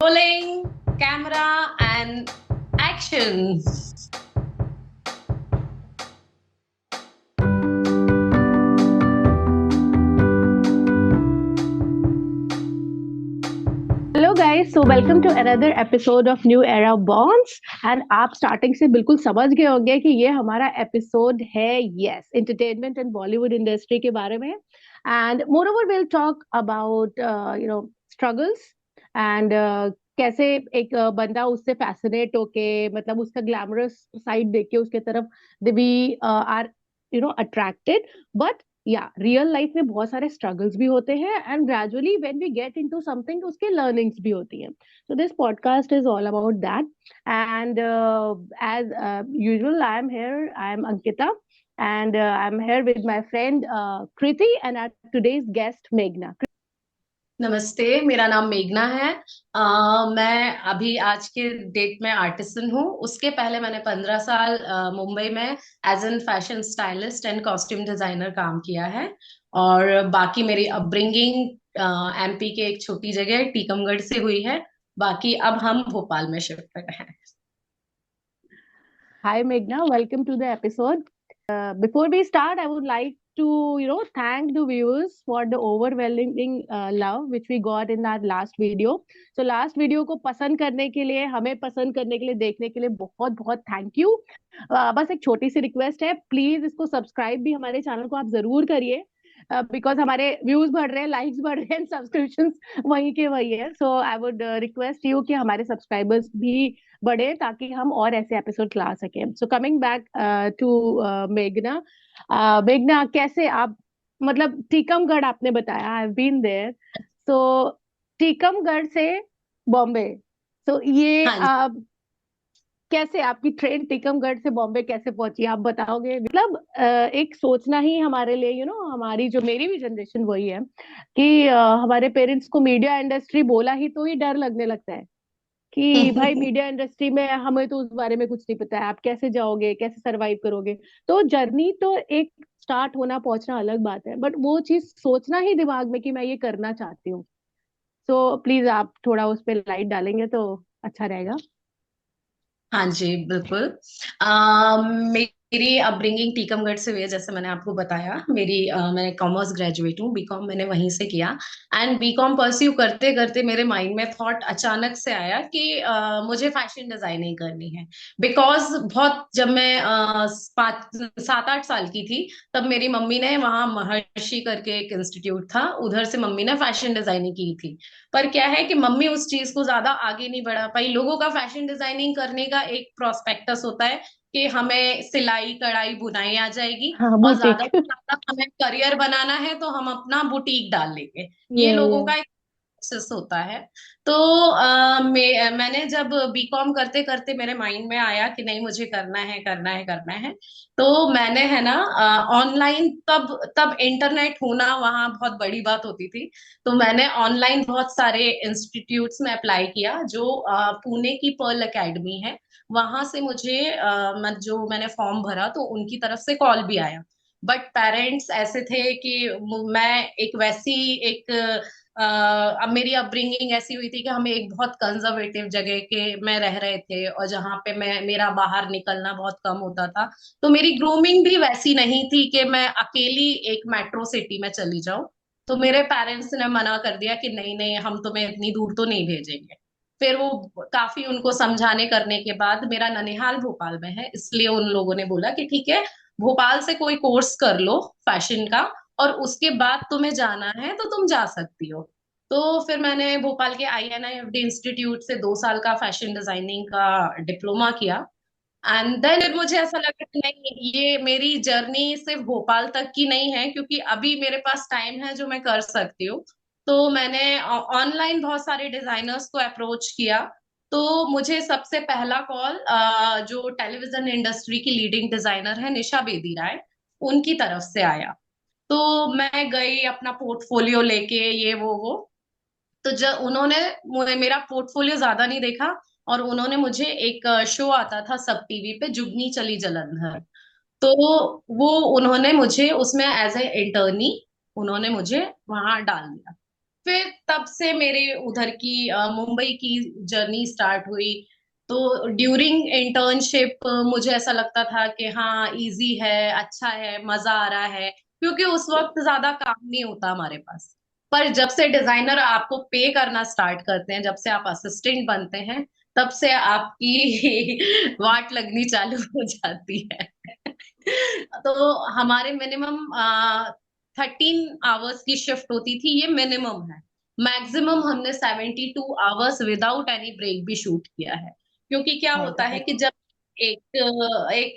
Rolling camera and action. Hello guys, so welcome to another episode of New Era Bonds. And आप starting से बिल्कुल समझ गए होंगे कि ये हमारा एपिसोड है, yes, entertainment and Bollywood industry के बारे में। And more over will talk about struggles and कैसे एक बंदा उससे फैसिनेट होके, मतलब उसका ग्लैमरस साइड देख के उसके तरफ we are attracted. But yeah real life में बहुत सारे स्ट्रगल्स भी होते हैं, and gradually when we get into something उसके लर्निंग्स भी होती हैं। So this podcast is all about that. And as usual, I am Ankita, and I'm here with my friend Kriti and our today's guest Meghna. नमस्ते, मेरा नाम मेघना है। मैं अभी आज के डेट में आर्टिसन हूँ। उसके पहले मैंने 15 साल मुंबई में as an fashion stylist and costume designer काम किया है। और बाकी मेरी अपब्रिंगिंग एमपी के एक छोटी जगह टीकमगढ़ से हुई है। बाकी अब हम भोपाल में शिफ्ट हुए हैं। Hi Meghna, welcome to the episode. Before we start, I would like to, thank the viewers for the overwhelming love which we got in that last video. So last video को पसंद करने के लिए, हमें पसंद करने के लिए, देखने के लिए बहुत बहुत थैंक यू। बस एक छोटी सी रिक्वेस्ट है, प्लीज इसको सब्सक्राइब भी हमारे चैनल को आप जरूर करिए, बिकॉज हमारे व्यूज बढ़ रहे हैं, लाइक्स बढ़ रहे हैं, सब्सक्रिप्शन वहीं के वही है। सो आई वुड रिक्वेस्ट यू कि हमारे सब्सक्राइबर्स भी बढ़े ताकि हम और ऐसे एपिसोड ला सकें। सो कमिंग बैक टू मेघना। मेघना, कैसे आप, मतलब टीकमगढ़ आपने बताया, आई हैव बीन देयर। सो टीकमगढ़ से बॉम्बे, तो ये हाँ जी। कैसे आपकी ट्रेन टीकमगढ़ से बॉम्बे कैसे पहुंची, आप बताओगे? मतलब एक सोचना ही हमारे लिए, हमारी जो, मेरी भी जनरेशन वही है कि हमारे पेरेंट्स को मीडिया इंडस्ट्री बोला ही तो ही डर लगने लगता है कि भाई मीडिया इंडस्ट्री में हमें तो उस बारे में कुछ नहीं पता है, आप कैसे जाओगे, कैसे सरवाइव करोगे। तो जर्नी तो एक स्टार्ट होना, पहुंचना अलग बात है, बट वो चीज सोचना ही दिमाग में कि मैं ये करना चाहती हूँ। तो प्लीज आप थोड़ा उस पर लाइट डालेंगे तो अच्छा रहेगा। हाँ जी, बिल्कुल। मेरी अपब्रिंगिंग टीकमगढ़ से हुई है, जैसे मैंने आपको बताया। मैं कॉमर्स ग्रेजुएट हूँ, बीकॉम मैंने वहीं से किया। एंड बीकॉम परस्यू करते करते मेरे माइंड में थॉट अचानक से आया कि मुझे फैशन डिजाइनिंग करनी है। बिकॉज बहुत जब मैं 5 7 8 साल की थी, तब मेरी मम्मी ने वहाँ महर्षि करके एक इंस्टीट्यूट था, उधर से मम्मी ने फैशन डिजाइनिंग की थी। पर क्या है कि मम्मी उस चीज को ज्यादा आगे नहीं बढ़ा पाई। लोगों का फैशन डिजाइनिंग करने का एक प्रोस्पेक्टस होता है कि हमें सिलाई कढ़ाई बुनाई आ जाएगी, हाँ, और ज्यादा बुटीक। से ज्यादा हमें करियर बनाना है तो हम अपना बुटीक डाल लेंगे। ये ये लोगों का एक प्रोसेस होता है। तो मैंने जब बीकॉम करते करते मेरे माइंड में आया कि नहीं, मुझे करना है करना है करना है। तो मैंने, है ना, ऑनलाइन, तब तब इंटरनेट होना वहां बहुत बड़ी बात होती थी। तो मैंने ऑनलाइन बहुत सारे इंस्टीट्यूट्स में अप्लाई किया, जो पुणे की पर्ल एकेडमी है। वहां से मुझे जो मैंने फॉर्म भरा तो उनकी तरफ से कॉल भी आया। बट पेरेंट्स ऐसे थे कि मैं एक वैसी एक अब मेरी अपब्रिंगिंग ऐसी हुई थी कि हमें एक बहुत कंजर्वेटिव जगह के में रह रहे थे, और जहाँ पे मेरा बाहर निकलना बहुत कम होता था। तो मेरी ग्रूमिंग भी वैसी नहीं थी कि मैं अकेली एक मेट्रो सिटी में चली जाऊं। तो मेरे पेरेंट्स ने मना कर दिया कि नहीं नहीं, हम तुम्हें इतनी दूर तो नहीं भेजेंगे। फिर वो काफी उनको समझाने करने के बाद, मेरा ननिहाल भोपाल में है, इसलिए उन लोगों ने बोला कि ठीक है, भोपाल से कोई कोर्स कर लो फैशन का, और उसके बाद तुम्हें जाना है तो तुम जा सकती हो। तो फिर मैंने भोपाल के INIFD इंस्टीट्यूट से 2 साल का फैशन डिजाइनिंग का डिप्लोमा किया। एंड देन फिर मुझे ऐसा लगा कि नहीं, ये मेरी जर्नी सिर्फ भोपाल तक की नहीं है, क्योंकि अभी मेरे पास टाइम है जो मैं कर सकती हूँ। तो मैंने ऑनलाइन बहुत सारे डिजाइनर्स को अप्रोच किया। तो मुझे सबसे पहला कॉल जो टेलीविजन इंडस्ट्री की लीडिंग डिजाइनर है निशा बेदी राय, उनकी तरफ से आया। तो मैं गई अपना पोर्टफोलियो लेके, ये वो। तो जब उन्होंने मेरा पोर्टफोलियो ज्यादा नहीं देखा, और उन्होंने मुझे एक शो आता था सब टीवी पे, जुगनी चली जलंधर। तो उन्होंने मुझे उसमें एज ए इंटर्नी उन्होंने मुझे वहां डाल दिया। फिर तब से मेरे उधर की मुंबई की जर्नी स्टार्ट हुई। तो ड्यूरिंग इंटर्नशिप मुझे ऐसा लगता था कि हाँ इजी है, अच्छा है, मजा आ रहा है, क्योंकि उस वक्त ज्यादा काम नहीं होता हमारे पास। पर जब से डिजाइनर आपको पे करना स्टार्ट करते हैं, जब से आप असिस्टेंट बनते हैं, तब से आपकी वाट लगनी चालू हो जाती है। तो हमारे मिनिमम 13 आवर्स की शिफ्ट होती थी, ये मिनिमम है। मैक्सिमम हमने 72 आवर्स विदाउट एनी ब्रेक भी शूट किया है। क्योंकि क्या माय होता है गॉड। कि जब एक एक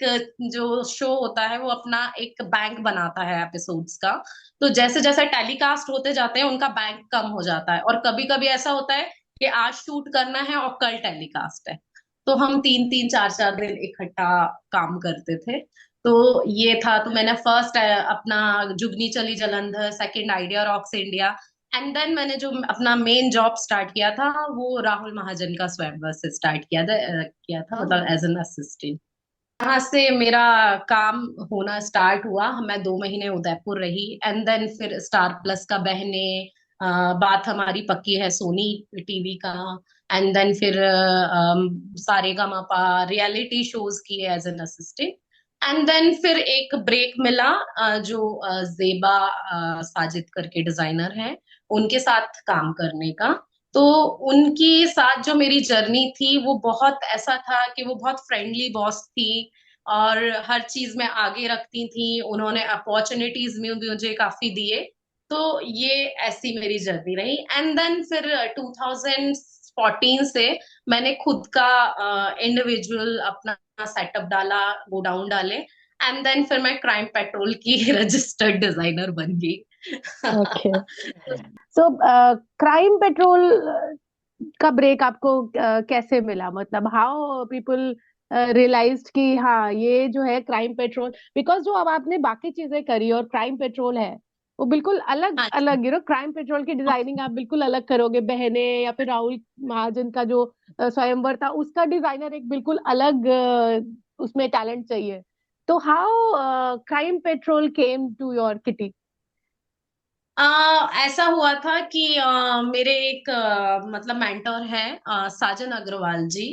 जो शो होता है वो अपना एक बैंक बनाता है एपिसोड्स का, तो जैसे जैसे टेलीकास्ट होते जाते हैं उनका बैंक कम हो जाता है, और कभी कभी ऐसा होता है कि आज शूट करना है और कल टेलीकास्ट है। तो हम 3 3 4 4 दिन इकट्ठा काम करते थे। तो ये था। तो मैंने फर्स्ट अपना Jugni Chali Jalandhar, second Idea Rocks India, and then मैंने जो अपना मेन जॉब स्टार्ट किया था वो राहुल महाजन का स्वयंवर से स्टार्ट किया था मतलब एज एन असिस्टेंट। वहां से मेरा काम होना स्टार्ट हुआ। मैं 2 महीने उदयपुर रही, एंड देन फिर स्टार प्लस का बहने, बात हमारी पक्की है सोनी टीवी का, एंड देन फिर सारेगामापा रियलिटी शोज किए as an assistant. And then फिर एक ब्रेक मिला, जो जेबा साजिद करके डिजाइनर हैं, उनके साथ काम करने का। तो उनकी साथ जो मेरी जर्नी थी वो बहुत ऐसा था कि वो बहुत फ्रेंडली बॉस थी, और हर चीज में आगे रखती थी। उन्होंने अपॉर्चुनिटीज में भी मुझे काफी दिए। तो ये ऐसी मेरी जर्नी रही। एंड देन फिर 2014 से मैंने खुद का इंडिविजुअल अपना सेटअप डाला, गोडाउन डाले, एंड देन फिर मैं क्राइम पेट्रोल की रजिस्टर्ड डिजाइनर बन गई। ओके। सो क्राइम पेट्रोल का ब्रेक आपको कैसे मिला, मतलब हाउ पीपल रियलाइज्ड कि हाँ ये जो है क्राइम पेट्रोल, बिकॉज जो अब आपने बाकी चीजें करी और क्राइम पेट्रोल है वो बिल्कुल अलग हाँ जी। अलग, क्राइम पेट्रोल की डिजाइनिंग आप बिल्कुल अलग करोगे, बहने या फिर राहुल महाजन का जो स्वयंवर था उसका डिजाइनर एक बिल्कुल अलग उसमें टैलेंट चाहिए। तो how Crime Patrol came to your kitty? ऐसा हुआ था कि मेरे एक मतलब मेंटर हैं, साजन अग्रवाल जी,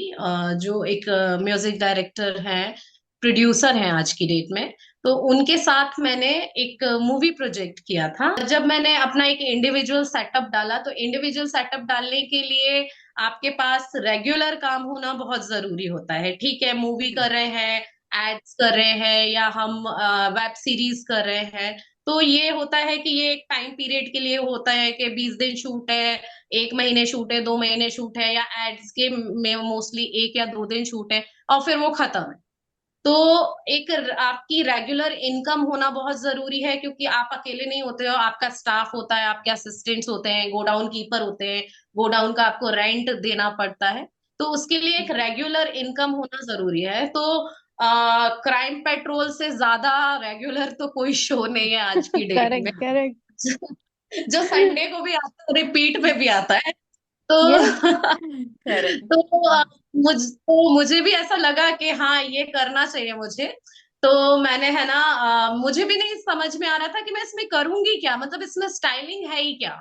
जो एक म्यूजिक डायरेक्टर हैं, प्रोड्यूसर हैं आज की डेट में। तो उनके साथ मैंने एक मूवी प्रोजेक्ट किया था। जब मैंने अपना एक इंडिविजुअल सेटअप डाला, तो इंडिविजुअल सेटअप डालने के लिए आपके पास रेगुलर काम होना बहुत जरूरी होता है। ठीक है, मूवी कर रहे हैं, एड्स कर रहे हैं, या हम वेब सीरीज कर रहे हैं, तो ये होता है कि ये एक टाइम पीरियड के लिए होता है कि 20 दिन शूट है, 1 महीने शूट है, 2 महीने शूट है, या एड्स के में मोस्टली 1 या 2 दिन शूट है, और फिर वो खत्म है। तो एक आपकी रेगुलर इनकम होना बहुत जरूरी है, क्योंकि आप अकेले नहीं होते हो, आपका स्टाफ होता है, आपके असिस्टेंट्स होते हैं, गोडाउन कीपर होते हैं, गोडाउन का आपको रेंट देना पड़ता है। तो उसके लिए एक रेगुलर इनकम होना जरूरी है। तो क्राइम पेट्रोल से ज्यादा रेगुलर तो कोई शो नहीं है आज की डेट में। Correct, correct. जो संडे को भी आता है, रिपीट पे भी आता है। तो यस, करेक्ट। मुझे भी ऐसा लगा कि हाँ ये करना चाहिए मुझे। तो मैंने है ना, मुझे भी नहीं समझ में आ रहा था कि मैं इसमें करूंगी क्या, मतलब इसमें स्टाइलिंग है ही क्या।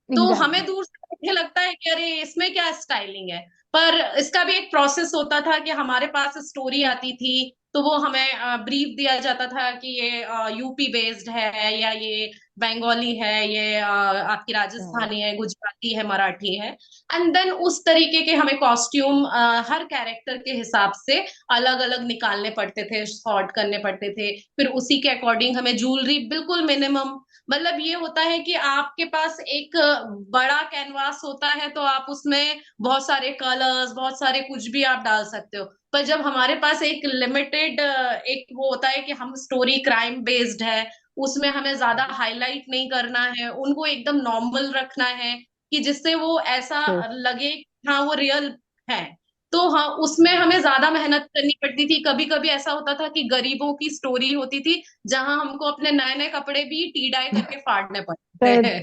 तो हमें एग्जैक्टली। दूर से देखे लगता है कि अरे इसमें क्या स्टाइलिंग है, पर इसका भी एक प्रोसेस होता था कि हमारे पास स्टोरी आती थी, तो वो हमें ब्रीफ दिया जाता था कि ये यूपी बेस्ड है, या ये बंगाली है, ये आपकी राजस्थानी है, गुजराती है, मराठी है। एंड देन उस तरीके के हमें कॉस्ट्यूम हर कैरेक्टर के हिसाब से अलग अलग निकालने पड़ते थे, सॉर्ट करने पड़ते थे। फिर उसी के अकॉर्डिंग हमें ज्वेलरी बिल्कुल मिनिमम, मतलब ये होता है कि आपके पास एक बड़ा कैनवास होता है, तो आप उसमें बहुत सारे कलर्स, बहुत सारे कुछ भी आप डाल सकते हो। पर जब हमारे पास एक लिमिटेड एक वो होता है कि हम स्टोरी क्राइम बेस्ड है, उसमें हमें ज्यादा हाईलाइट नहीं करना है, उनको एकदम नॉर्मल रखना है, कि जिससे वो ऐसा ट्रू। लगे कि हाँ वो रियल है। तो हाँ उसमें हमें ज्यादा मेहनत करनी पड़ती थी। कभी कभी ऐसा होता था कि गरीबों की स्टोरी होती थी, जहां हमको अपने नए नए कपड़े भी टी डाई करके फाड़ने पड़ते हैं।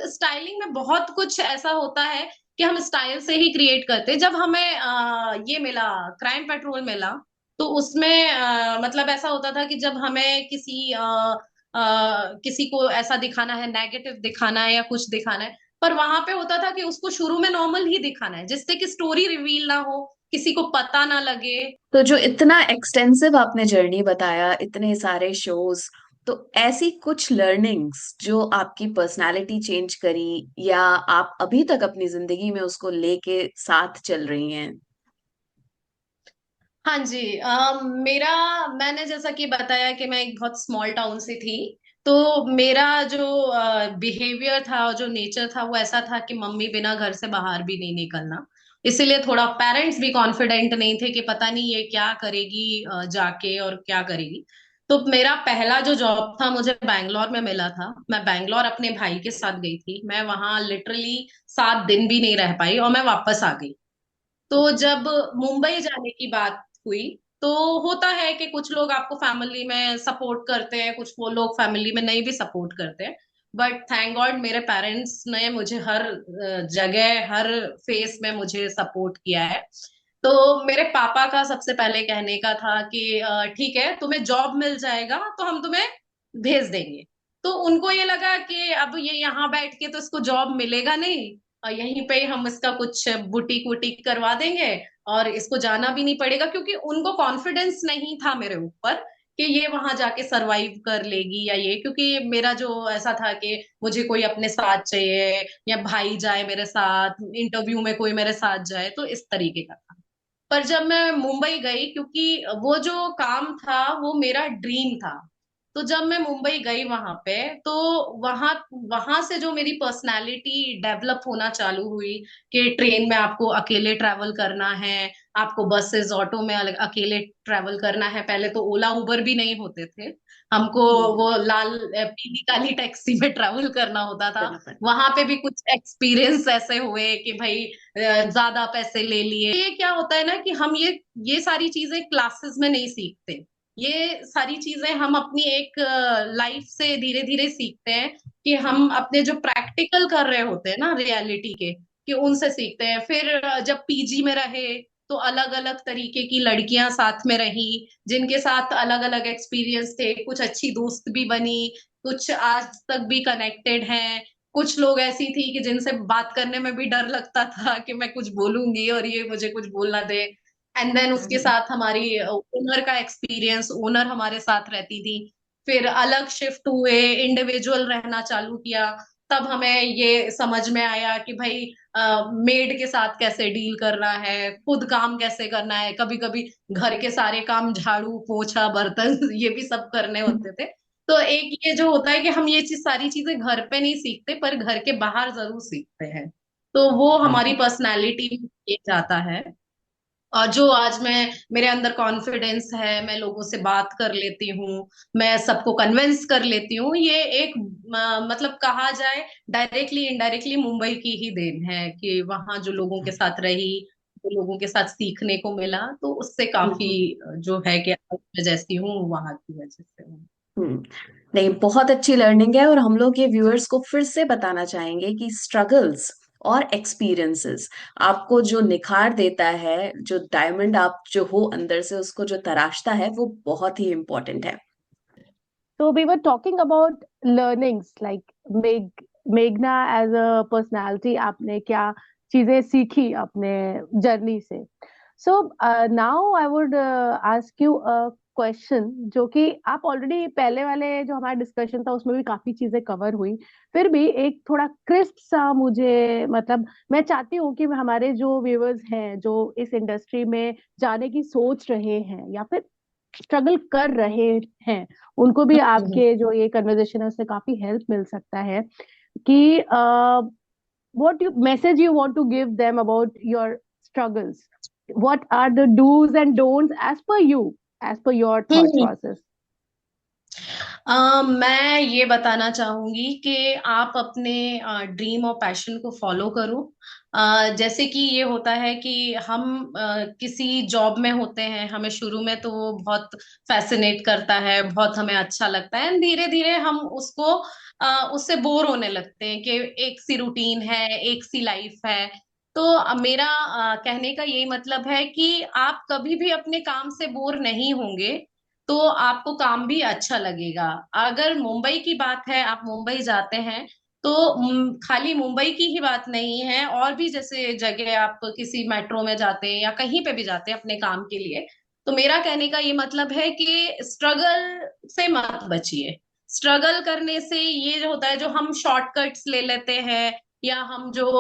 स्टाइलिंग में बहुत कुछ ऐसा होता है कि हम स्टाइल से ही क्रिएट करते हैं। जब हमें ये मिला, क्राइम पेट्रोल मिला, तो उसमें मतलब ऐसा होता था कि जब हमें किसी को ऐसा दिखाना है, नेगेटिव दिखाना है या कुछ दिखाना है, पर वहां पे होता था कि उसको शुरू में नॉर्मल ही दिखाना है, जिससे कि स्टोरी रिवील ना हो, किसी को पता ना लगे। तो जो इतना एक्सटेंसिव आपने जर्नी बताया, इतने सारे शोज, तो ऐसी कुछ लर्निंग्स जो आपकी पर्सनालिटी चेंज करी, या आप अभी तक अपनी जिंदगी में उसको लेके साथ चल रही हैं? हाँ जी, मेरा, मैंने जैसा कि बताया कि मैं एक बहुत स्मॉल टाउन से थी, तो मेरा जो बिहेवियर था और जो नेचर था वो ऐसा था कि मम्मी बिना घर से बाहर भी नहीं निकलना। इसीलिए थोड़ा पेरेंट्स भी कॉन्फिडेंट नहीं थे कि पता नहीं ये क्या करेगी जाके और क्या करेगी। तो मेरा पहला जो जॉब था मुझे बैंगलोर में मिला था। मैं बैंगलोर अपने भाई के साथ गई थी, मैं वहां लिटरली 7 दिन भी नहीं रह पाई और मैं वापस आ गई। तो जब मुंबई जाने की बात हुई, तो होता है कि कुछ लोग आपको फैमिली में सपोर्ट करते हैं, कुछ वो लोग फैमिली में नहीं भी सपोर्ट करते हैं। बट थैंक गॉड मेरे पेरेंट्स ने मुझे हर जगह, हर फेस में मुझे सपोर्ट किया है। तो मेरे पापा का सबसे पहले कहने का था कि ठीक है, तुम्हें जॉब मिल जाएगा तो हम तुम्हें भेज देंगे। तो उनको ये लगा कि अब ये यहाँ बैठ के तो इसको जॉब मिलेगा नहीं, और यहीं पे ही हम इसका कुछ बुटीक वुटीक करवा देंगे और इसको जाना भी नहीं पड़ेगा, क्योंकि उनको कॉन्फिडेंस नहीं था मेरे ऊपर कि ये वहां जाके सरवाइव कर लेगी या ये, क्योंकि मेरा जो ऐसा था कि मुझे कोई अपने साथ चाहिए या भाई जाए मेरे साथ, इंटरव्यू में कोई मेरे साथ जाए, तो इस तरीके का था। पर जब मैं मुंबई गई, क्योंकि वो जो काम था वो मेरा ड्रीम था, तो जब मैं मुंबई गई वहां पे, तो वहां वहां से जो मेरी पर्सनालिटी डेवलप होना चालू हुई कि ट्रेन में आपको अकेले ट्रैवल करना है, आपको बसेस ऑटो में अकेले ट्रैवल करना है। पहले तो ओला उबर भी नहीं होते थे, हमको हम्म। वो लाल पीली काली टैक्सी में ट्रैवल करना होता था। करना पड़ता। वहां पे भी कुछ एक्सपीरियंस ऐसे हुए कि भाई ज्यादा पैसे ले लिए। ये क्या होता है ना कि हम ये सारी चीजें क्लासेस में नहीं सीखते, ये सारी चीजें हम अपनी एक लाइफ से धीरे धीरे सीखते हैं, कि हम अपने जो प्रैक्टिकल कर रहे होते हैं ना रियलिटी के, कि उनसे सीखते हैं। फिर जब पीजी में रहे, तो अलग अलग तरीके की लड़कियां साथ में रही, जिनके साथ अलग अलग एक्सपीरियंस थे, कुछ अच्छी दोस्त भी बनी, कुछ आज तक भी कनेक्टेड हैं। कुछ लोग ऐसी थी कि जिनसे बात करने में भी डर लगता था कि मैं कुछ बोलूंगी और ये मुझे कुछ बोलना दे। एंड देन उसके हम्म। साथ हमारी ओनर का एक्सपीरियंस, ओनर हमारे साथ रहती थी। फिर अलग शिफ्ट हुए, इंडिविजुअल रहना चालू किया, तब हमें ये समझ में आया कि भाई मेड के साथ कैसे डील करना है, खुद काम कैसे करना है। कभी कभी घर के सारे काम, झाड़ू पोछा बर्तन ये भी सब करने होते थे। तो एक ये जो होता है कि हम ये चीज, सारी चीजें घर पे नहीं सीखते पर घर के बाहर जरूर सीखते हैं, तो वो हमारी हाँ। पर्सनालिटी में ये जाता है। और जो आज मैं, मेरे अंदर कॉन्फिडेंस है, मैं लोगों से बात कर लेती हूँ, मैं सबको कन्विंस कर लेती हूँ, ये एक मतलब कहा जाए डायरेक्टली इनडायरेक्टली मुंबई की ही देन है, कि वहां जो लोगों के साथ रही, जो लोगों के साथ सीखने को मिला, तो उससे काफी हम्म। जो है कि आज मैं जैसी हूँ वहां की वजह से हूँ। हम्म। नहीं, बहुत अच्छी लर्निंग है, और हम लोग ये व्यूअर्स को फिर से बताना चाहेंगे कि स्ट्रगल्स और एक्सपीरियंसेस आपको जो निखार देता है, जो डायमंड आप जो हो अंदर से उसको जो तराशता है, वो बहुत ही इम्पोर्टेंट है। So we were talking about learnings like मेघना एज अ पर्सनालिटी, आपने क्या चीजें सीखी अपने जर्नी से। So now I would ask you a question, जो कि आप ऑलरेडी पहले वाले जो हमारा डिस्कशन था उसमें भी काफी चीजें कवर हुई, फिर भी एक थोड़ा क्रिस्प सा मुझे, मतलब मैं चाहती हूँ कि हमारे जो व्यूअर्स हैं जो इस इंडस्ट्री में जाने की सोच रहे हैं या फिर स्ट्रगल कर रहे हैं, उनको भी आपके जो ये कन्वर्सेशन है उससे काफी हेल्प मिल सकता है कि what you message you want to give them about your struggles, what are the do's and don'ts as per you, as per your thought hmm. process. मैं ये बताना चाहूंगी कि आप अपने ड्रीम और पैशन को फॉलो करो। जैसे कि ये होता है कि हम किसी जॉब में होते हैं, हमें शुरू में तो वो बहुत फैसिनेट करता है, बहुत हमें अच्छा लगता है, धीरे धीरे हम उसको उससे बोर होने लगते हैं कि एक सी रूटीन है, एक सी लाइफ है। तो मेरा कहने का यही मतलब है कि आप कभी भी अपने काम से बोर नहीं होंगे, तो आपको काम भी अच्छा लगेगा। अगर मुंबई की बात है, आप मुंबई जाते हैं, तो खाली मुंबई की ही बात नहीं है, और भी जैसे जगह आप किसी मेट्रो में जाते हैं या कहीं पे भी जाते हैं अपने काम के लिए, तो मेरा कहने का ये मतलब है कि स्ट्रगल से मत बचिए। स्ट्रगल करने से ये जो होता है, जो हम शॉर्टकट्स ले लेते हैं, या हम जो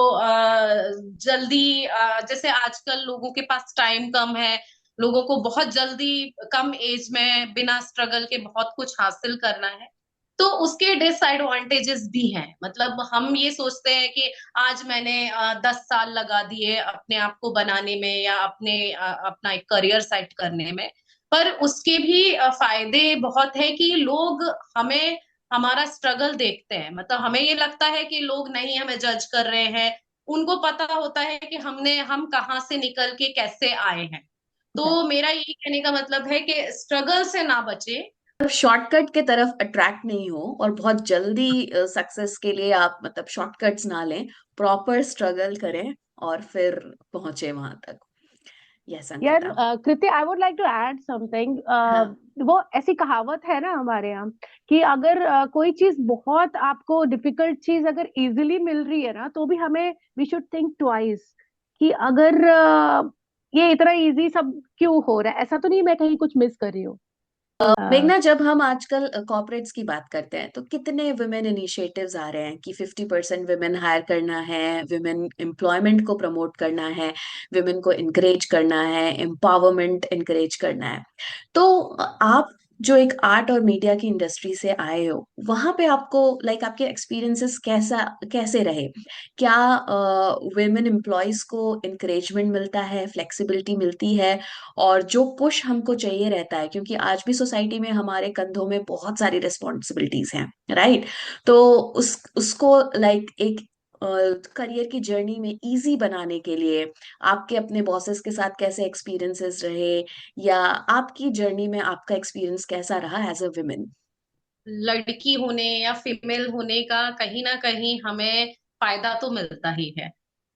जल्दी जैसे आजकल लोगों के पास टाइम कम है, लोगों को बहुत जल्दी कम एज में बिना स्ट्रगल के बहुत कुछ हासिल करना है, तो उसके डिसएडवांटेजेस भी हैं। मतलब हम ये सोचते हैं कि आज मैंने 10 साल लगा दिए अपने आप को बनाने में, या अपना एक करियर सेट करने में, पर उसके भी फायदे बहुत है कि लोग हमें हमारा स्ट्रगल देखते हैं। मतलब हमें ये लगता है कि लोग नहीं हमें जज कर रहे हैं, उनको पता होता है कि हम कहाँ से निकल के कैसे आए हैं। तो मेरा ये कहने का मतलब है कि स्ट्रगल से ना बचे। शॉर्टकट के तरफ अट्रैक्ट नहीं हो और बहुत जल्दी सक्सेस के लिए आप मतलब शॉर्टकट्स ना लें, प्रॉपर स्ट्रगल करें और फिर पहुंचे वहां तक। यस यार Ankita. Kriti, I would like to add something. हाँ। वो ऐसी कहावत है ना हमारे यहाँ कि अगर कोई चीज बहुत आपको डिफिकल्ट चीज अगर इजीली मिल रही है ना, तो भी हमें वी शुड थिंक ट्वाइस कि अगर ये इतना इजी सब क्यों हो रहा है, ऐसा तो नहीं मैं कहीं कुछ मिस कर रही हूँ। अ, मेघना, जब हम आजकल कॉर्पोरेट्स की बात करते हैं तो कितने वुमेन इनिशिएटिव्स आ रहे हैं कि 50% वुमेन हायर करना है, वुमेन एम्प्लॉयमेंट को प्रमोट करना है, वुमेन को इनकरेज करना है, एम्पावरमेंट इनकरेज करना है। तो आप जो एक आर्ट और मीडिया की इंडस्ट्री से आए हो, वहां पे आपको लाइक आपके एक्सपीरियंसेस कैसे रहे? क्या वुमेन एम्प्लॉयज को इंकरेजमेंट मिलता है, फ्लेक्सिबिलिटी मिलती है, और जो पुश हमको चाहिए रहता है, क्योंकि आज भी सोसाइटी में हमारे कंधों में बहुत सारी रिस्पॉन्सिबिलिटीज हैं, राइट? तो उसको लाइक एक करियर की जर्नी में इजी बनाने के लिए आपके अपने बॉसेस के साथ कैसे एक्सपीरियंसेस रहे, या आपकी जर्नी में आपका एक्सपीरियंस कैसा रहा एज अ वुमेन? लड़की होने या फीमेल होने का कहीं ना कहीं हमें फायदा तो मिलता ही है।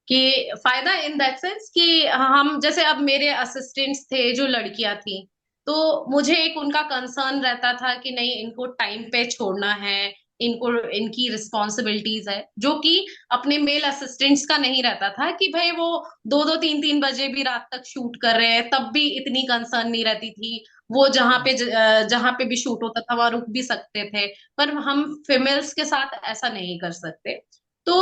कि फायदा इन दैट सेंस कि हम जैसे, अब मेरे असिस्टेंट्स थे जो लड़कियां थी, तो मुझे एक उनका कंसर्न रहता था कि नहीं, इनको टाइम पे छोड़ना है, इनको इनकी रिस्पॉन्सिबिलिटीज है, जो कि अपने मेल असिस्टेंट्स का नहीं रहता था। कि भाई वो 2-2 3-3 बजे भी रात तक शूट कर रहे हैं, तब भी इतनी कंसर्न नहीं रहती थी। वो जहाँ पे भी शूट होता था वहां रुक भी सकते थे। पर हम फीमेल्स के साथ ऐसा नहीं कर सकते। तो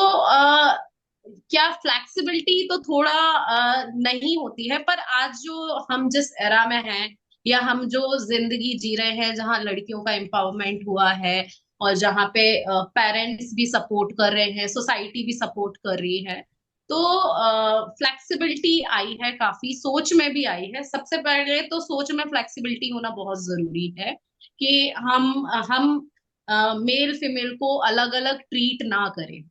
क्या फ्लेक्सिबिलिटी तो थोड़ा नहीं होती है, पर आज जो हम जिस एरा में हैं, या हम जो जिंदगी जी रहे हैं जहाँ लड़कियों का एम्पावरमेंट हुआ है, और जहाँ पे पेरेंट्स भी सपोर्ट कर रहे हैं, सोसाइटी भी सपोर्ट कर रही है, तो फ्लेक्सिबिलिटी आई है, काफी सोच में भी आई है। सबसे पहले तो सोच में फ्लेक्सिबिलिटी होना बहुत जरूरी है, कि हम मेल फीमेल को अलग अलग ट्रीट ना करें।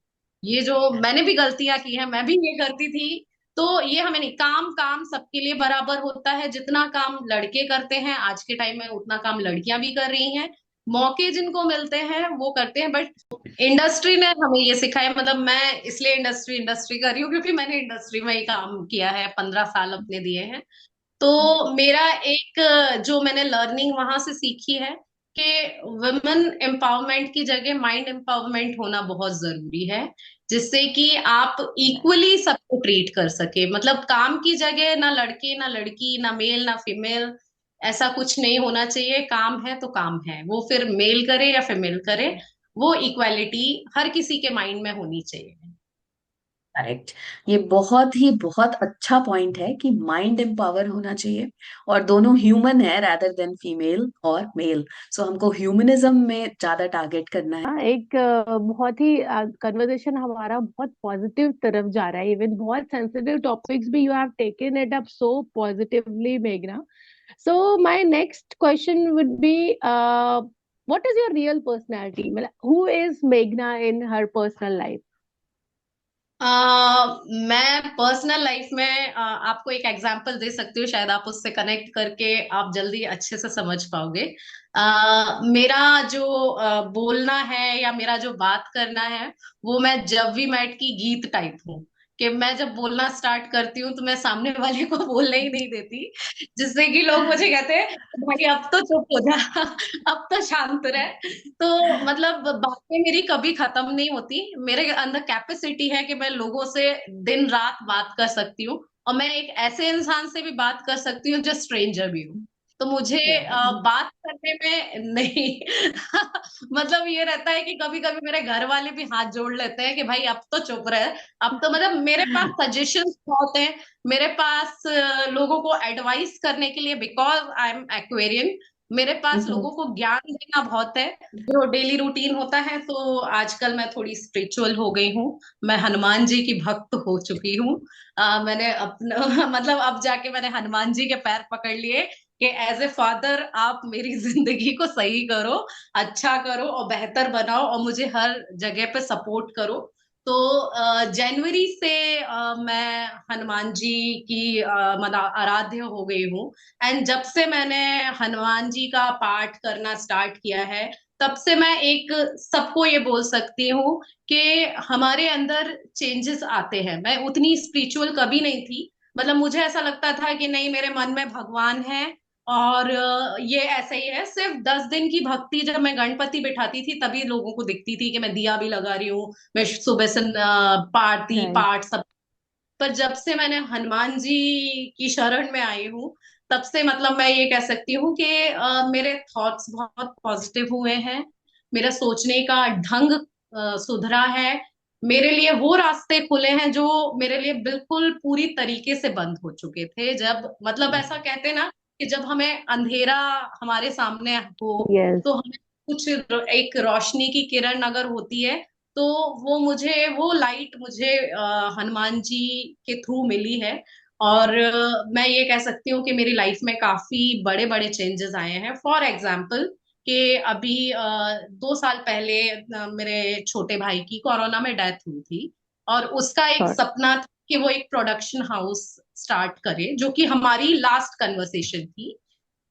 ये जो मैंने भी गलतियां की हैं, मैं भी ये करती थी। तो ये हमें नहीं, काम काम सबके लिए बराबर होता है। जितना काम लड़के करते हैं आज के टाइम में, उतना काम लड़कियां भी कर रही हैं। मौके जिनको मिलते हैं वो करते हैं, बट इंडस्ट्री ने हमें ये सिखाया। मतलब मैं इसलिए इंडस्ट्री इंडस्ट्री कर रही हूँ क्योंकि मैंने इंडस्ट्री में ही काम किया है, 15 साल अपने दिए हैं। तो मेरा एक जो मैंने लर्निंग वहां से सीखी है कि वुमेन एम्पावरमेंट की जगह माइंड एम्पावरमेंट होना बहुत जरूरी है, जिससे कि आप इक्वली सबको ट्रीट कर सके। मतलब काम की जगह ना लड़के ना लड़की, ना मेल ना फीमेल, ऐसा कुछ नहीं होना चाहिए। काम है तो काम है, वो फिर मेल करे या फीमेल करे, वो इक्वालिटी हर किसी के माइंड में होनी चाहिए। करेक्ट। ये बहुत अच्छा पॉइंट है कि माइंड एम्पावर होना चाहिए, और दोनों ह्यूमन है rather देन फीमेल और मेल। सो हमको ह्यूमनिज्म में ज्यादा टारगेट करना है। हाँ, एक बहुत ही कन्वर्सेशन हमारा बहुत पॉजिटिव तरफ जा रहा है। इवन बहुत सेंसिटिव टॉपिक्स भी you have taken it up so positively, मेघना। So my next question would be, what is your real personality? मतलब हु इज मेघना इन हर पर्सनल लाइफ? मैं पर्सनल लाइफ में आपको एक एग्जांपल दे सकती हूँ, शायद आप उससे कनेक्ट करके आप जल्दी अच्छे से समझ पाओगे। मेरा जो बोलना है या मेरा जो बात करना है, वो मैं जब वी मेट की गीत टाइप हूँ। कि मैं जब बोलना स्टार्ट करती हूँ तो मैं सामने वाले को बोलने ही नहीं देती, जिससे कि लोग मुझे कहते हैं भाई अब तो चुप हो जा, अब तो शांत रह। तो मतलब बातें मेरी कभी खत्म नहीं होती, मेरे अंदर कैपेसिटी है कि मैं लोगों से दिन रात बात कर सकती हूँ, और मैं एक ऐसे इंसान से भी बात कर सकती हूँ जो स्ट्रेंजर भी हो। तो मुझे बात करने में नहीं मतलब ये रहता है कि कभी कभी मेरे घर वाले भी हाथ जोड़ लेते हैं कि भाई अब तो चुप रहे। अब तो मतलब मेरे पास सजेशंस बहुत हैं, मेरे पास लोगों को एडवाइस करने के लिए, बिकॉज आई एम एक्वेरियन, मेरे पास लोगों को ज्ञान देना बहुत है। जो डेली रूटीन होता है, तो आजकल मैं थोड़ी स्पिरिचुअल हो गई हूँ, मैं हनुमान जी की भक्त हो चुकी हूँ। मैंने अपना मतलब अब जाके मैंने हनुमान जी के पैर पकड़ लिए कि एज ए फादर आप मेरी जिंदगी को सही करो, अच्छा करो और बेहतर बनाओ, और मुझे हर जगह पे सपोर्ट करो। तो जनवरी से मैं हनुमान जी की मतलब आराध्य हो गई हूँ। एंड जब से मैंने हनुमान जी का पाठ करना स्टार्ट किया है, तब से मैं एक सबको ये बोल सकती हूँ कि हमारे अंदर चेंजेस आते हैं। मैं उतनी स्पिरिचुअल कभी नहीं थी, मतलब मुझे ऐसा लगता था कि नहीं, मेरे मन में भगवान है और ये ऐसे ही है। सिर्फ 10 दिन की भक्ति जब मैं गणपति बिठाती थी तभी लोगों को दिखती थी कि मैं दिया भी लगा रही हूँ, मैं सुबह से पारती राइट। पाठ सब। पर जब से मैंने हनुमान जी की शरण में आई हूँ, तब से मतलब मैं ये कह सकती हूँ कि मेरे थॉट्स बहुत पॉजिटिव हुए हैं, मेरा सोचने का ढंग सुधरा है, मेरे लिए वो रास्ते खुले हैं जो मेरे लिए बिल्कुल पूरी तरीके से बंद हो चुके थे। जब मतलब ऐसा कहते हैं ना कि जब हमें अंधेरा हमारे सामने हो, यस। तो हमें कुछ एक रोशनी की किरण अगर होती है, तो वो लाइट मुझे हनुमान जी के थ्रू मिली है। और मैं ये कह सकती हूँ कि मेरी लाइफ में काफी बड़े बड़े चेंजेस आए हैं। फॉर एग्जाम्पल कि अभी 2 साल पहले मेरे छोटे भाई की कोरोना में डेथ हुई थी, और उसका एक श्योर। सपना था कि वो एक प्रोडक्शन हाउस स्टार्ट करे, जो कि हमारी लास्ट कन्वर्सेशन थी।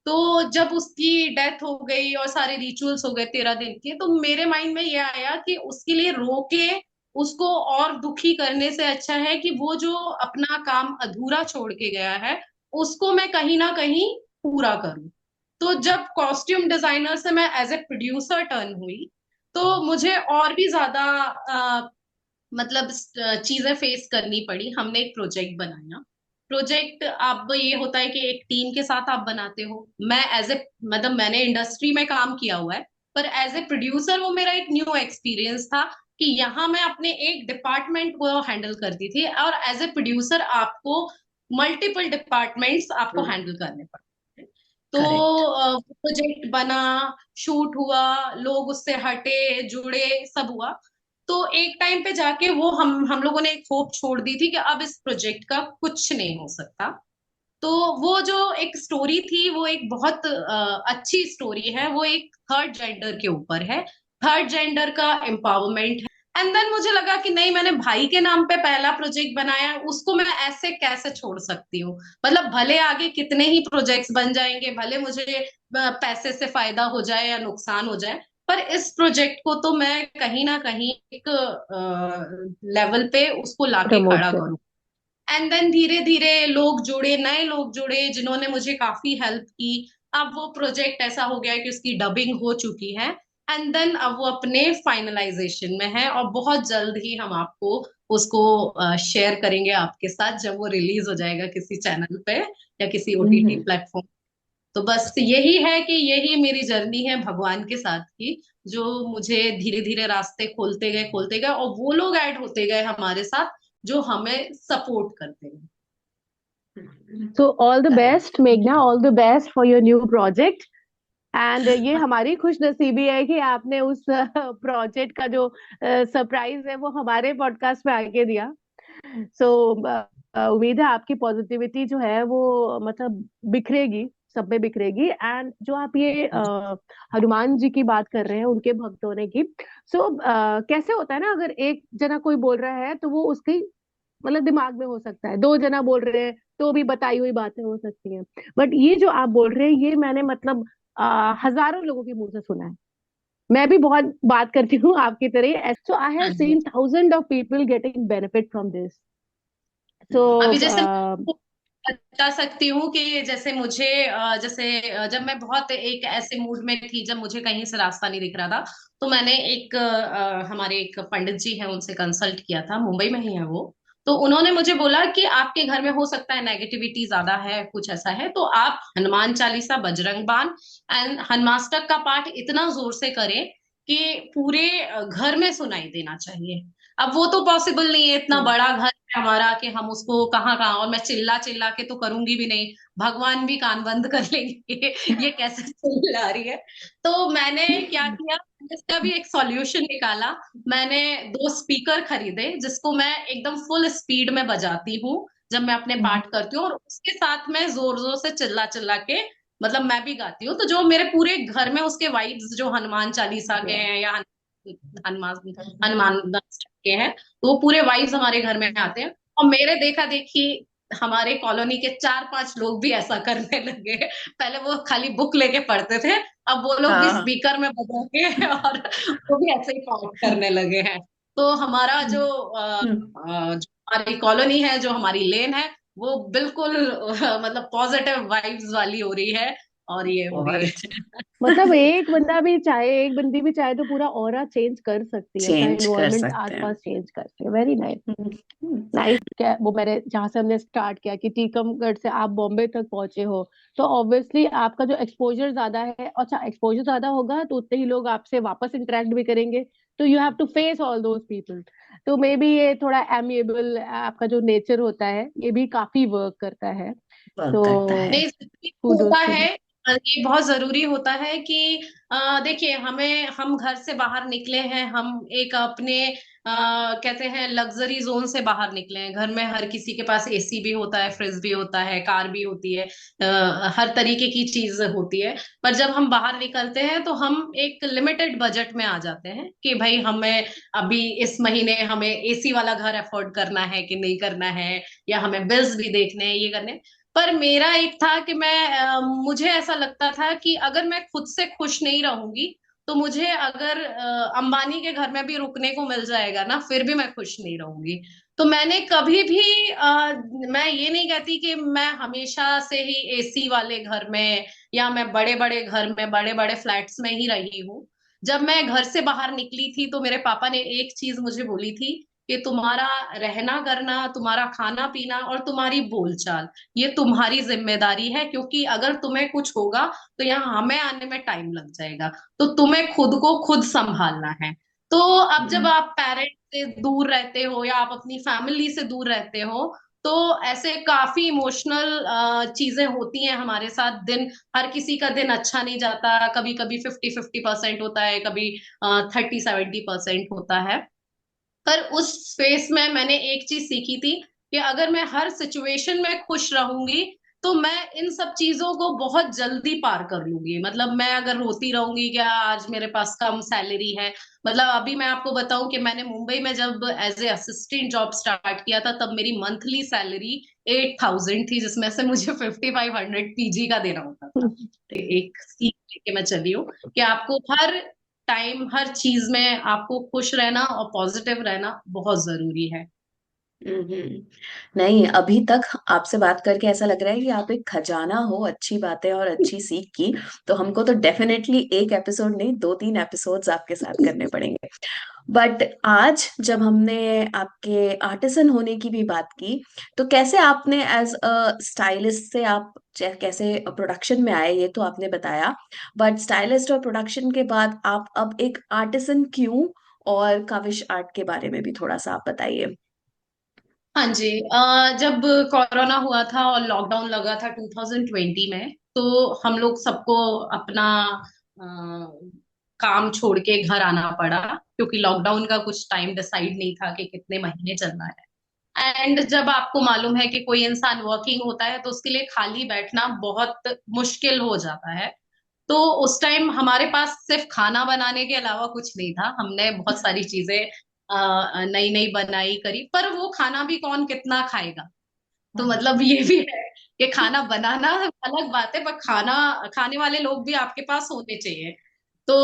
तो जब उसकी डेथ हो गई और सारे रिचुअल्स हो गए 13 दिन के, तो मेरे माइंड में ये आया कि उसके लिए रोके उसको और दुखी करने से अच्छा है कि वो जो अपना काम अधूरा छोड़ के गया है, उसको मैं कहीं ना कहीं पूरा करूं। तो जब कॉस्ट्यूम डिजाइनर से मैं एज ए प्रोड्यूसर टर्न हुई, तो मुझे और भी ज्यादा मतलब चीजें फेस करनी पड़ी। हमने एक प्रोजेक्ट बनाया। प्रोजेक्ट अब ये होता है कि एक टीम के साथ आप बनाते हो। मैं एज ए मतलब मैंने इंडस्ट्री में काम किया हुआ है, पर एज ए प्रोड्यूसर वो मेरा एक न्यू एक्सपीरियंस था कि यहाँ मैं अपने एक डिपार्टमेंट को हैंडल करती थी, और एज ए प्रोड्यूसर आपको मल्टीपल डिपार्टमेंट्स आपको हैंडल करने पड़ते हैं। तो करेक्ट। प्रोजेक्ट बना, शूट हुआ, लोग उससे हटे जुड़े, सब हुआ। तो एक टाइम पे जाके वो हम लोगों ने एक होप छोड़ दी थी कि अब इस प्रोजेक्ट का कुछ नहीं हो सकता। तो वो जो एक स्टोरी थी, वो एक बहुत अच्छी स्टोरी है, वो एक थर्ड जेंडर के ऊपर है, थर्ड जेंडर का एम्पावरमेंट है। एंड देन मुझे लगा कि नहीं, मैंने भाई के नाम पे पहला प्रोजेक्ट बनाया है, उसको मैं ऐसे कैसे छोड़ सकती हूँ। मतलब भले आगे कितने ही प्रोजेक्ट्स बन जाएंगे, भले मुझे पैसे से फायदा हो जाए या नुकसान हो जाए, पर इस प्रोजेक्ट को तो मैं कहीं ना कहीं एक लेवल पे उसको लाके प्रमोट खड़ा कर। करूँ। एंड देन धीरे धीरे लोग जुड़े, नए लोग जुड़े जिन्होंने मुझे काफी हेल्प की। अब वो प्रोजेक्ट ऐसा हो गया है कि उसकी डबिंग हो चुकी है, एंड देन अब वो अपने फाइनलाइजेशन में है, और बहुत जल्द ही हम आपको उसको शेयर करेंगे आपके साथ, जब वो रिलीज हो जाएगा किसी चैनल पे या किसी ओटीटी हम्म। प्लेटफॉर्म। तो बस यही है कि यही मेरी जर्नी है भगवान के साथ की, जो मुझे धीरे धीरे रास्ते खोलते गए, और वो लोग ऐड होते गए हमारे साथ जो हमें सपोर्ट करते गए। So all the correct. Best मेघना, all the best for your new project. And ये हमारी खुश नसीबी है कि आपने उस प्रोजेक्ट का जो सरप्राइज है वो हमारे पॉडकास्ट में आके दिया। सो उम्मीद है आपकी पॉजिटिविटी जो है वो मतलब बिखरेगी, सब में बिखरेगी। एंड जो आप ये हनुमान जी की बात कर रहे हैं, उनके भक्त होने की, सो कैसे होता है ना, अगर एक जना कोई बोल रहा है तो वो उसकी मतलब दिमाग में हो सकता है, दो जना बोल रहे हैं तो भी बताई हुई बातें हो सकती हैं। बट ये जो आप बोल रहे हैं ये मैंने मतलब हजारों लोगों के मुंह से सुना है। मैं भी बहुत बात करती हूँ आपकी तरह, so I have seen thousand of people getting benefit from this. So अभी जैसे बता सकती हूँ कि जैसे मुझे जब मैं बहुत एक ऐसे मूड में थी, जब मुझे कहीं से रास्ता नहीं दिख रहा था, तो मैंने हमारे एक पंडित जी हैं, उनसे कंसल्ट किया था, मुंबई में ही है वो। तो उन्होंने मुझे बोला कि आपके घर में हो सकता है नेगेटिविटी ज्यादा है, कुछ ऐसा है, तो आप हनुमान चालीसा, बजरंग बाण एंड हनुमाष्टक का पाठ इतना जोर से करें कि पूरे घर में सुनाई देना चाहिए। अब वो तो पॉसिबल नहीं है, इतना हम्म। बड़ा घर है हमारा कि हम उसको कहाँ कहाँ, और मैं चिल्ला चिल्ला के तो करूंगी भी नहीं, भगवान भी कान बंद कर लेंगे ये कैसे चिल्ला रही है। तो मैंने क्या किया, इसका भी एक सॉल्यूशन निकाला। मैंने 2 स्पीकर खरीदे जिसको मैं एकदम फुल स्पीड में बजाती हूँ जब मैं अपने पाठ करती हूँ, और उसके साथ में जोर जोर से चिल्ला चिल्ला के मतलब मैं भी गाती हूँ, तो जो मेरे पूरे घर में उसके वाइब्स जो हनुमान चालीसा के हैं या हनुमान हनुमान दास के हैं, तो वो पूरे वाइब्स हमारे घर में आते हैं। और मेरे देखा देखी हमारे कॉलोनी के 4-5 लोग भी ऐसा करने लगे। पहले वो खाली बुक लेके पढ़ते थे, अब वो लोग भी हाँ। स्पीकर में बजा के और वो भी ऐसे ही पाठ करने लगे हैं। तो हमारा हम्म। जो हमारी कॉलोनी है, जो हमारी लेन है, वो बिल्कुल मतलब पॉजिटिव वाइब्स वाली हो रही है, और ये हो रही बहुत है। अच्छा। मतलब एक बंदा भी चाहे, एक बंदी भी चाहे तो पूरा ऑरा चेंज कर सकती है, पूरा चेंज कर एनवायरनमेंट सकते हैं। आसपास चेंज करती है। Very nice. हम्म। नाइस। क्या वो, मैंने जहां से हमने स्टार्ट किया कि टीकमगढ़ से आप बॉम्बे तक पहुंचे हो, तो ऑब्वियसली आपका जो एक्सपोजर ज्यादा है, अच्छा एक्सपोजर ज्यादा होगा तो उतने ही लोग आपसे वापस इंटरेक्ट भी करेंगे, तो you have to face all those people. तो मे बी ये थोड़ा एमिएबल आपका जो नेचर होता है ये भी काफी वर्क करता है। वर्क करता है। तो नहीं, जरूरी kudos होता to है। you। ये बहुत जरूरी होता है कि देखिए, हम घर से बाहर निकले हैं, हम एक अपने कहते हैं लग्जरी जोन से बाहर निकले हैं। घर में हर किसी के पास एसी भी होता है, फ्रिज भी होता है, कार भी होती है, हर तरीके की चीज होती है। पर जब हम बाहर निकलते हैं तो हम एक लिमिटेड बजट में आ जाते हैं कि भाई हमें अभी इस महीने हमें एसी वाला घर अफोर्ड करना है कि नहीं करना है, या हमें बिल्स भी देखने हैं, ये करने हैं। पर मेरा एक था कि मुझे ऐसा लगता था कि अगर मैं खुद से खुश नहीं रहूंगी, तो मुझे अगर अंबानी के घर में भी रुकने को मिल जाएगा ना, फिर भी मैं खुश नहीं रहूंगी। तो मैंने कभी भी मैं ये नहीं कहती कि मैं हमेशा से ही एसी वाले घर में या मैं बड़े बड़े घर में, बड़े बड़े फ्लैट्स में ही रही हूँ। जब मैं घर से बाहर निकली थी तो मेरे पापा ने एक चीज मुझे बोली थी कि तुम्हारा रहना करना, तुम्हारा खाना पीना और तुम्हारी बोलचाल, ये तुम्हारी जिम्मेदारी है, क्योंकि अगर तुम्हें कुछ होगा तो यहाँ हमें आने में टाइम लग जाएगा, तो तुम्हें खुद को खुद संभालना है। तो अब जब आप पेरेंट्स से दूर रहते हो या आप अपनी फैमिली से दूर रहते हो, तो ऐसे काफी इमोशनल चीजें होती हैं हमारे साथ। दिन, हर किसी का दिन अच्छा नहीं जाता, कभी कभी 50-50% होता है, कभी 30-70% होता है। पर उस स्पेस में मैंने एक चीज सीखी थी कि अगर मैं हर सिचुएशन में खुश रहूंगी, तो मैं इन सब चीजों को बहुत जल्दी पार कर लूंगी। मतलब मैं अगर रोती रहूंगी कि आज मेरे पास कम सैलरी है, मतलब अभी मैं आपको बताऊं कि मैंने मुंबई में जब as a assistant job start किया था, तब मेरी मंथली सैलरी 8,000 थी, जिसमें से मुझे 5,500 पीजी का देना होता था। तो एक सीख लेके मैं चली हूँ कि आपको हर टाइम, हर चीज में आपको खुश रहना और पॉजिटिव रहना बहुत जरूरी है। नहीं, अभी तक आपसे बात करके ऐसा लग रहा है कि आप एक खजाना हो अच्छी बातें और अच्छी सीख की। तो हमको तो डेफिनेटली एक एपिसोड नहीं, 2-3 एपिसोड्स आपके साथ करने पड़ेंगे। बट आज जब हमने आपके आर्टिसन होने की भी बात की, तो कैसे आपने एज अ स्टाइलिस्ट से आप कैसे प्रोडक्शन में आए ये तो आपने बताया, बट स्टाइलिस्ट और प्रोडक्शन के बाद आप अब एक आर्टिसन क्यों, और काविश आर्ट के बारे में भी थोड़ा सा आप बताइए। हाँ जी, जब कोरोना हुआ था और लॉकडाउन लगा था 2020 में, तो हम लोग सबको अपना अ, काम छोड़ के घर आना पड़ा, क्योंकि लॉकडाउन का कुछ टाइम डिसाइड नहीं था कि कितने महीने चलना है। एंड जब आपको मालूम है कि कोई इंसान वर्किंग होता है तो उसके लिए खाली बैठना बहुत मुश्किल हो जाता है। तो उस टाइम हमारे पास सिर्फ खाना बनाने के अलावा कुछ नहीं था। हमने बहुत सारी चीजें नई नई बनाई करी, पर वो खाना भी कौन कितना खाएगा। तो मतलब ये भी है कि खाना बनाना अलग बात है, पर खाना खाने वाले लोग भी आपके पास होने चाहिए। तो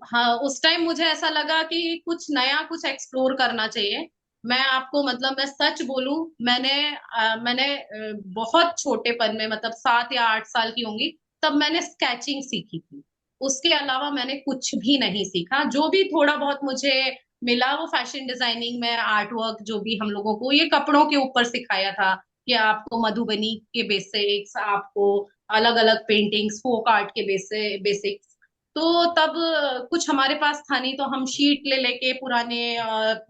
हाँ, उस टाइम मुझे ऐसा लगा कि कुछ नया, कुछ एक्सप्लोर करना चाहिए। मैं आपको मतलब मैं सच बोलूं, मैंने बहुत छोटेपन में मतलब 7 या 8 साल की होंगी तब मैंने स्केचिंग सीखी थी। उसके अलावा मैंने कुछ भी नहीं सीखा। जो भी थोड़ा बहुत मुझे मिला वो फैशन डिजाइनिंग में आर्ट वर्क, जो भी हम लोगों को ये कपड़ों के ऊपर सिखाया था कि आपको मधुबनी के बेसिक्स, आपको अलग अलग पेंटिंग्स, फोक आर्ट के बेसिक्स। तो तब कुछ हमारे पास था नहीं, तो हम शीट ले लेके पुराने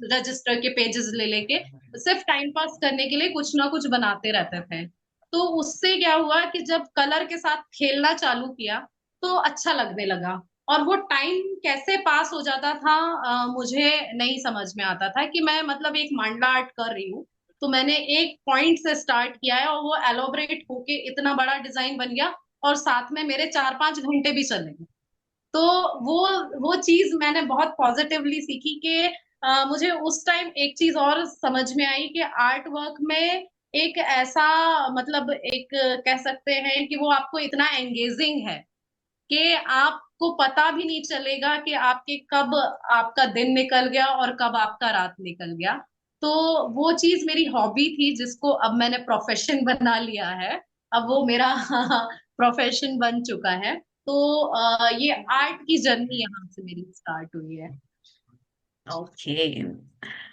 रजिस्टर के पेजेस ले लेके सिर्फ टाइम पास करने के लिए कुछ ना कुछ बनाते रहते थे। तो उससे क्या हुआ कि जब कलर के साथ खेलना चालू किया तो अच्छा लगने लगा। और वो टाइम कैसे पास हो जाता था मुझे नहीं समझ में आता था कि मैं मतलब एक मंडला आर्ट कर रही हूँ। तो मैंने एक पॉइंट से स्टार्ट किया है और वो एलोबरेट होके इतना बड़ा डिजाइन बन गया, और साथ में मेरे 4-5 घंटे भी चले गए। तो वो वो चीज मैंने बहुत पॉजिटिवली सीखी कि मुझे उस टाइम एक चीज और समझ में आई कि आर्ट वर्क में एक ऐसा मतलब एक कह सकते हैं कि वो आपको इतना एंगेजिंग है कि आपको पता भी नहीं चलेगा कि आपके कब आपका दिन निकल गया और कब आपका रात निकल गया। तो वो चीज मेरी हॉबी थी जिसको अब मैंने प्रोफेशन बना लिया है। अब वो मेरा प्रोफेशन बन चुका है। तो ये आर्ट की जर्नी यहाँ से मेरी स्टार्ट हुई है। ओके।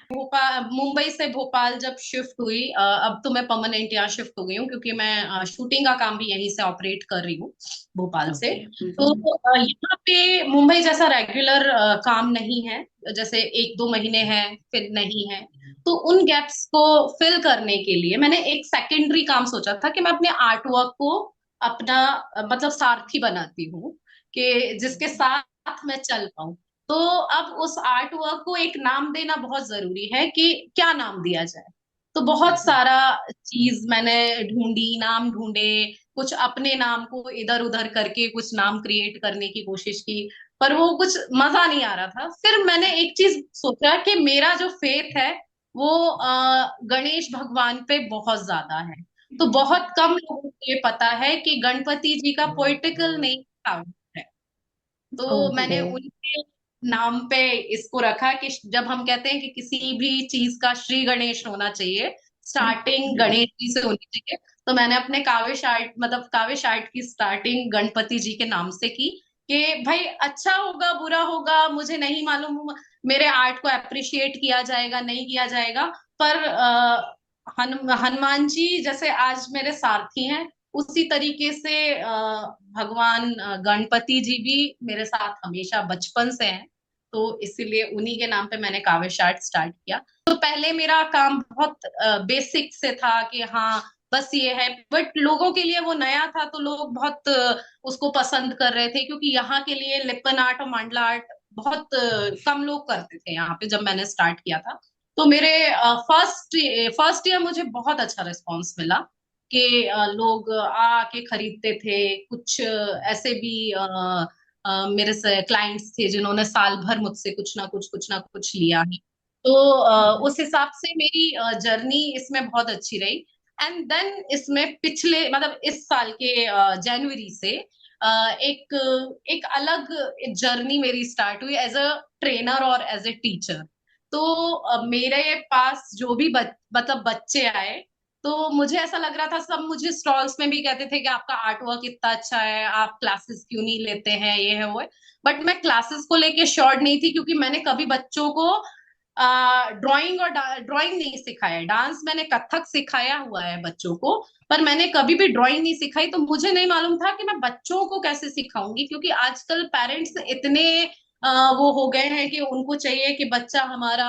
भोपाल, मुंबई से भोपाल जब शिफ्ट हुई, अब तो मैं परमानेंट यहाँ शिफ्ट हो गई हूँ क्योंकि मैं शूटिंग का काम भी यहीं से ऑपरेट कर रही हूँ, भोपाल से। ओके। तो यहाँ पे मुंबई जैसा रेगुलर काम नहीं है। जैसे 1-2 महीने है फिर नहीं है। तो उन गैप्स को फिल करने के लिए मैंने एक सेकेंडरी काम सोचा था कि मैं अपने आर्ट वर्क को अपना मतलब सारथी बनाती हूँ कि जिसके साथ मैं चल पाऊँ। तो अब उस आर्ट वर्क को एक नाम देना बहुत जरूरी है कि क्या नाम दिया जाए। तो बहुत सारा चीज मैंने ढूंढी, नाम ढूंढे, कुछ अपने नाम को इधर उधर करके कुछ नाम क्रिएट करने की कोशिश की, पर वो कुछ मजा नहीं आ रहा था। फिर मैंने एक चीज सोचा कि मेरा जो फेथ है वो गणेश भगवान पे बहुत ज्यादा है। तो बहुत कम लोगों को ये पता है कि गणपति जी का पोइटिकल नेम है। तो मैंने ओके। उनके नाम पे इसको रखा कि जब हम कहते हैं कि किसी भी चीज का श्री गणेश होना चाहिए, स्टार्टिंग गणेश जी से होनी चाहिए। तो मैंने अपने काविश आर्ट मतलब काविश आर्ट की स्टार्टिंग गणपति जी के नाम से की कि भाई अच्छा होगा बुरा होगा मुझे नहीं मालूम, मेरे आर्ट को अप्रिशिएट किया जाएगा नहीं किया जाएगा, पर हनुमान जी जैसे आज मेरे सारथी हैं, उसी तरीके से भगवान गणपति जी भी मेरे साथ हमेशा बचपन से हैं। तो इसीलिए उन्हीं के नाम पे मैंने काव्य आर्ट स्टार्ट किया। तो पहले मेरा काम बहुत बेसिक से था कि हाँ बस ये है, बट लोगों के लिए वो नया था तो लोग बहुत उसको पसंद कर रहे थे क्योंकि यहाँ के लिए लिपन आर्ट और मंडला आर्ट बहुत कम लोग करते थे यहाँ पे जब मैंने स्टार्ट किया था। तो मेरे फर्स्ट फर्स्ट ईयर मुझे बहुत अच्छा रिस्पॉन्स मिला कि लोग आके खरीदते थे। कुछ ऐसे भी मेरे से क्लाइंट्स थे जिन्होंने साल भर मुझसे कुछ ना कुछ लिया है। तो उस हिसाब से मेरी जर्नी इसमें बहुत अच्छी रही। एंड देन इसमें पिछले मतलब इस साल के जनवरी से एक एक अलग जर्नी मेरी स्टार्ट हुई एज अ ट्रेनर और एज ए टीचर। तो मेरे पास जो भी मतलब बच्चे आए तो मुझे ऐसा लग रहा था, सब मुझे स्टॉल्स में भी कहते थे कि आपका आर्ट वर्क इतना अच्छा है, आप क्लासेस क्यों नहीं लेते हैं, ये है वो है। बट मैं क्लासेस को लेके श्योर नहीं थी क्योंकि मैंने कभी बच्चों को ड्राइंग और ड्राइंग नहीं सिखाया। डांस मैंने कथक सिखाया हुआ है बच्चों को, पर मैंने कभी भी ड्राइंग नहीं सिखाई। तो मुझे नहीं मालूम था कि मैं बच्चों को कैसे सिखाऊंगी क्योंकि आजकल पेरेंट्स इतने वो हो गए हैं कि उनको चाहिए कि बच्चा हमारा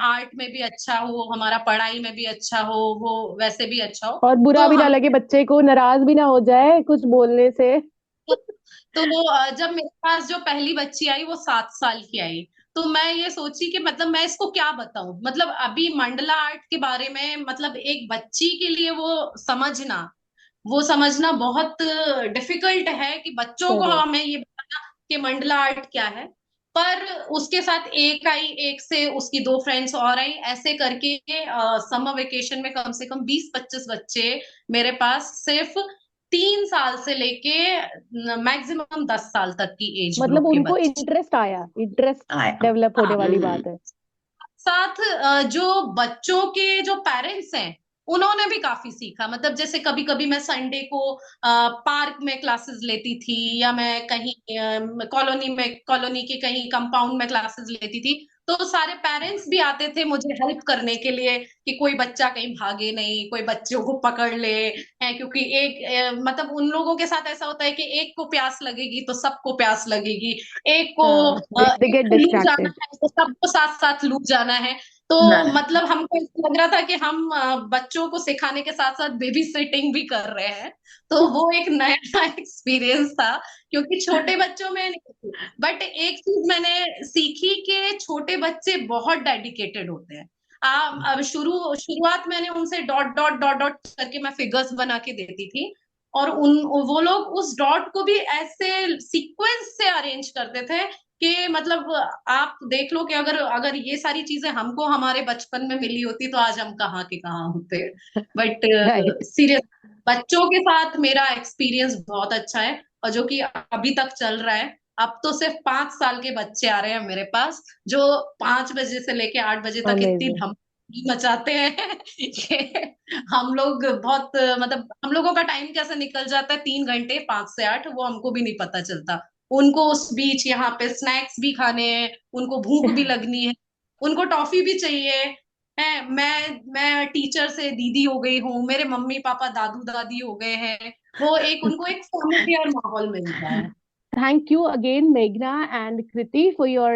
आर्ट में भी अच्छा हो, हमारा पढ़ाई में भी अच्छा हो, वो वैसे भी अच्छा हो। और बुरा तो भी ना हम लगे बच्चे को, नाराज भी ना हो जाए कुछ बोलने से। तो वो जब मेरे पास जो पहली बच्ची आई वो 7 साल की आई, तो मैं ये सोची कि मतलब मैं इसको क्या बताऊं। मतलब अभी मंडला आर्ट के बारे में मतलब एक बच्ची के लिए वो समझना बहुत डिफिकल्ट है कि बच्चों को करेक्ट। हमें ये बताना कि मंडला आर्ट क्या है। पर उसके साथ एक आई, एक से उसकी 2 फ्रेंड्स और आई, ऐसे करके समर वेकेशन में कम से कम 20-25 बच्चे मेरे पास सिर्फ 3 साल से लेके मैक्सिमम 10 साल तक की एज मतलब ग्रुप के उनको बच्चे। इंटरेस्ट आया, इंटरेस्ट आया। डेवलप होने हाँ, वाली हम्म। बात है। साथ जो बच्चों के जो पेरेंट्स हैं उन्होंने भी काफी सीखा। मतलब जैसे कभी कभी मैं संडे को पार्क में क्लासेस लेती थी, या मैं कहीं कॉलोनी के कहीं कंपाउंड में क्लासेस लेती थी। तो सारे पेरेंट्स भी आते थे मुझे हेल्प करने के लिए कि कोई बच्चा कहीं भागे नहीं, कोई बच्चों को पकड़ ले। है क्योंकि मतलब उन लोगों के साथ ऐसा होता है कि एक को प्यास लगेगी तो सबको प्यास लगेगी, एक को they एक get को लू जाना distracted. है तो सबको साथ साथ लू जाना है। तो हाँ। मतलब हमको ऐसा लग रहा था कि हम बच्चों को सिखाने के साथ साथ बेबी सिटिंग भी कर रहे हैं। तो वो एक नया एक्सपीरियंस था, क्योंकि छोटे बच्चों में नहीं। बट एक चीज मैंने सीखी कि छोटे बच्चे बहुत डेडिकेटेड होते हैं। अब शुरुआत मैंने उनसे डॉट डॉट डॉट डॉट करके मैं फिगर्स बना के देती थी, और वो लोग उस डॉट को भी ऐसे सीक्वेंस से अरेंज करते थे कि मतलब आप देख लो कि अगर अगर ये सारी चीजें हमको हमारे बचपन में मिली होती तो आज हम कहाँ के कहाँ होते। But Right. सीरियस, बच्चों के साथ मेरा एक्सपीरियंस बहुत अच्छा है, और जो कि अभी तक चल रहा है। अब तो सिर्फ 5 साल के बच्चे आ रहे हैं मेरे पास, जो 5 बजे से लेके 8 बजे तक इतनी Amazing. धमकी मचाते हैं कि हम लोग बहुत मतलब हम लोगों का टाइम कैसे निकल जाता है, 3 घंटे 5 से 8, वो हमको भी नहीं पता चलता। उनको उस बीच यहाँ पे स्नैक्स भी खाने हैं, उनको भूख भी लगनी है, उनको टॉफी भी चाहिए है। मैं टीचर से दीदी हो गई हूँ, मेरे मम्मी पापा दादू दादी हो गए हैं। वो एक उनको एक फैमिलियर माहौल मिलता है। Thank you again, Meghna and Kriti, for your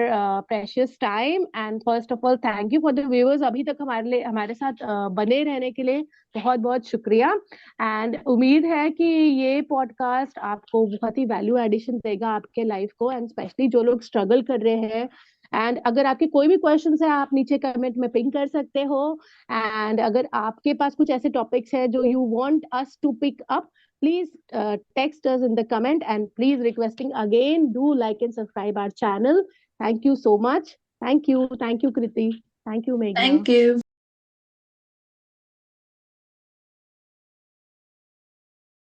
precious time. And first of all, thank you for the viewers. अभी तक हमारे साथ बने रहने के लिए बहुत बहुत शुक्रिया। एंड उम्मीद है कि ये पॉडकास्ट आपको बहुत ही वैल्यू एडिशन देगा आपके लाइफ को, एंड स्पेशली जो लोग स्ट्रगल कर रहे हैं। एंड अगर आपके कोई भी क्वेश्चन है, आप नीचे कमेंट में पिंग कर सकते हो। एंड अगर आपके पास कुछ ऐसे टॉपिक्स है जो you want us to pick up, please text us in the comment, and please requesting again, do like and subscribe our channel. Thank you so much. Thank you, Kriti. Thank you, Meghna. Thank you.